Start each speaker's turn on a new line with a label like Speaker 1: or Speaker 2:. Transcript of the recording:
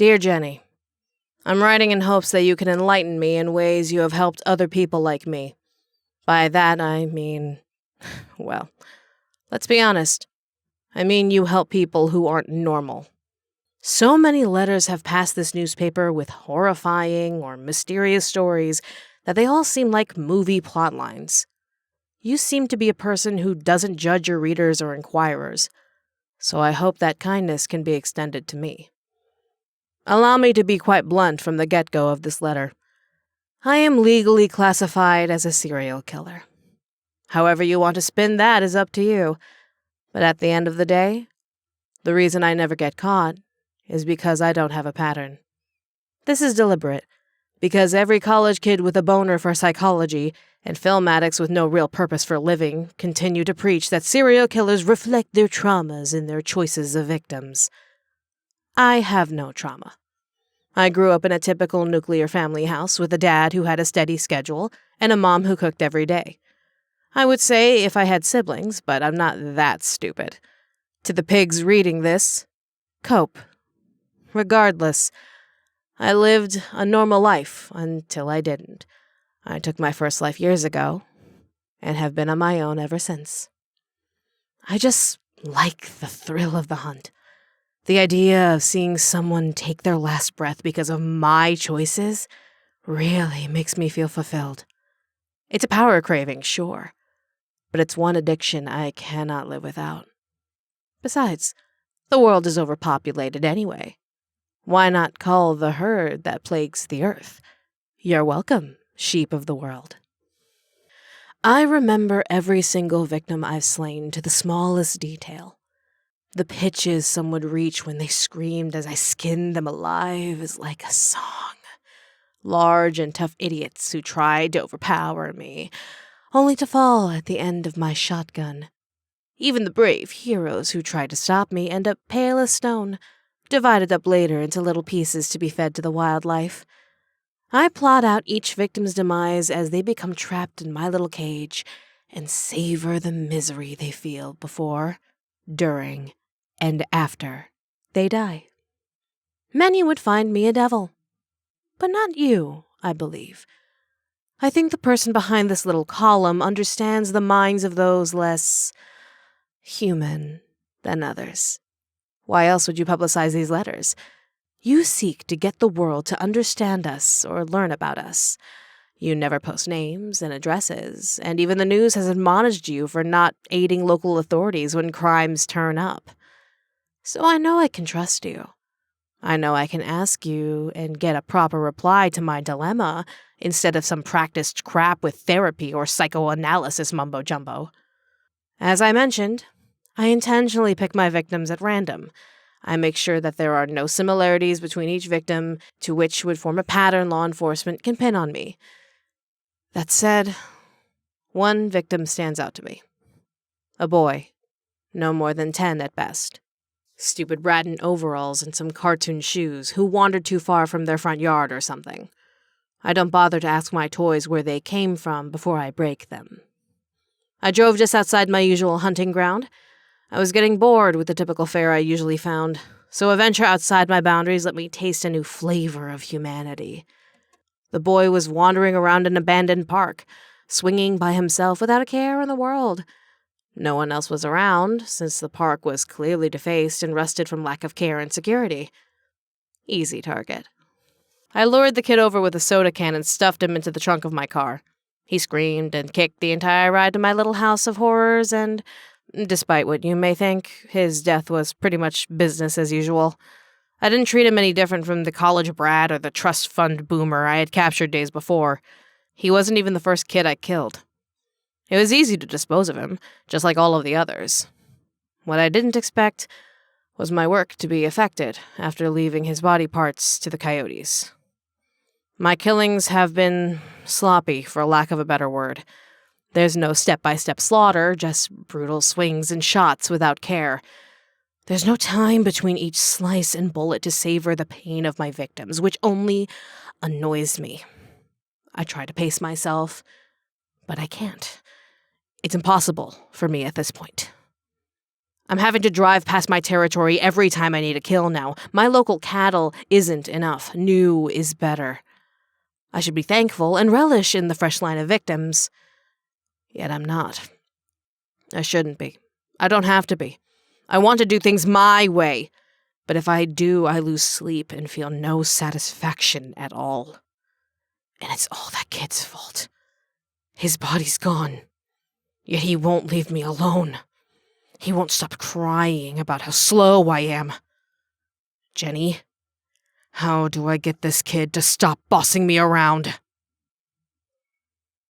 Speaker 1: Dear Jenny, I'm writing in hopes that you can enlighten me in ways you have helped other people like me. By that I mean, well, let's be honest. I mean you help people who aren't normal. So many letters have passed this newspaper with horrifying or mysterious stories that they all seem like movie plot lines. You seem to be a person who doesn't judge your readers or inquirers, so I hope that kindness can be extended to me. Allow me to be quite blunt from the get-go of this letter. I am legally classified as a serial killer. However you want to spin that is up to you, but at the end of the day, the reason I never get caught is because I don't have a pattern. This is deliberate, because every college kid with a boner for psychology and film addicts with no real purpose for living continue to preach that serial killers reflect their traumas in their choices of victims. I have no trauma. I grew up in a typical nuclear family house with a dad who had a steady schedule and a mom who cooked every day. I would say if I had siblings, but I'm not that stupid. To the pigs reading this, cope. Regardless, I lived a normal life until I didn't. I took my first life years ago, and have been on my own ever since. I just like the thrill of the hunt. The idea of seeing someone take their last breath because of my choices really makes me feel fulfilled. It's a power craving, sure, but it's one addiction I cannot live without. Besides, the world is overpopulated anyway. Why not cull the herd that plagues the earth? You're welcome, sheep of the world. I remember every single victim I've slain to the smallest detail. The pitches some would reach when they screamed as I skinned them alive is like a song. Large and tough idiots who tried to overpower me, only to fall at the end of my shotgun. Even the brave heroes who tried to stop me end up pale as stone, divided up later into little pieces to be fed to the wildlife. I plot out each victim's demise as they become trapped in my little cage and savor the misery they feel before, during, and after they die. Many would find me a devil, but not you, I believe. I think the person behind this little column understands the minds of those less human than others. Why else would you publicize these letters? You seek to get the world to understand us or learn about us. You never post names and addresses, and even the news has admonished you for not aiding local authorities when crimes turn up. So I know I can trust you. I know I can ask you and get a proper reply to my dilemma instead of some practiced crap with therapy or psychoanalysis mumbo-jumbo. As I mentioned, I intentionally pick my victims at random. I make sure that there are no similarities between each victim to which would form a pattern law enforcement can pin on me. That said, one victim stands out to me. A boy, no more than 10 at best. Stupid brat in overalls and some cartoon shoes who wandered too far from their front yard or something. I don't bother to ask my toys where they came from before I break them. I drove just outside my usual hunting ground. I was getting bored with the typical fare I usually found, so a venture outside my boundaries let me taste a new flavor of humanity. The boy was wandering around an abandoned park, swinging by himself without a care in the world. No one else was around, since the park was clearly defaced and rusted from lack of care and security. Easy target. I lured the kid over with a soda can and stuffed him into the trunk of my car. He screamed and kicked the entire ride to my little house of horrors, and despite what you may think, his death was pretty much business as usual. I didn't treat him any different from the college brat or the trust fund boomer I had captured days before. He wasn't even the first kid I killed. It was easy to dispose of him, just like all of the others. What I didn't expect was my work to be affected after leaving his body parts to the coyotes. My killings have been sloppy, for lack of a better word. There's no step-by-step slaughter, just brutal swings and shots without care. There's no time between each slice and bullet to savor the pain of my victims, which only annoys me. I try to pace myself, but I can't. It's impossible for me at this point. I'm having to drive past my territory every time I need a kill now. My local cattle isn't enough. New is better. I should be thankful and relish in the fresh line of victims. Yet I'm not. I shouldn't be. I don't have to be. I want to do things my way. But if I do, I lose sleep and feel no satisfaction at all. And it's all that kid's fault. His body's gone. Yet he won't leave me alone. He won't stop crying about how slow I am. Jenny, how do I get this kid to stop bossing me around?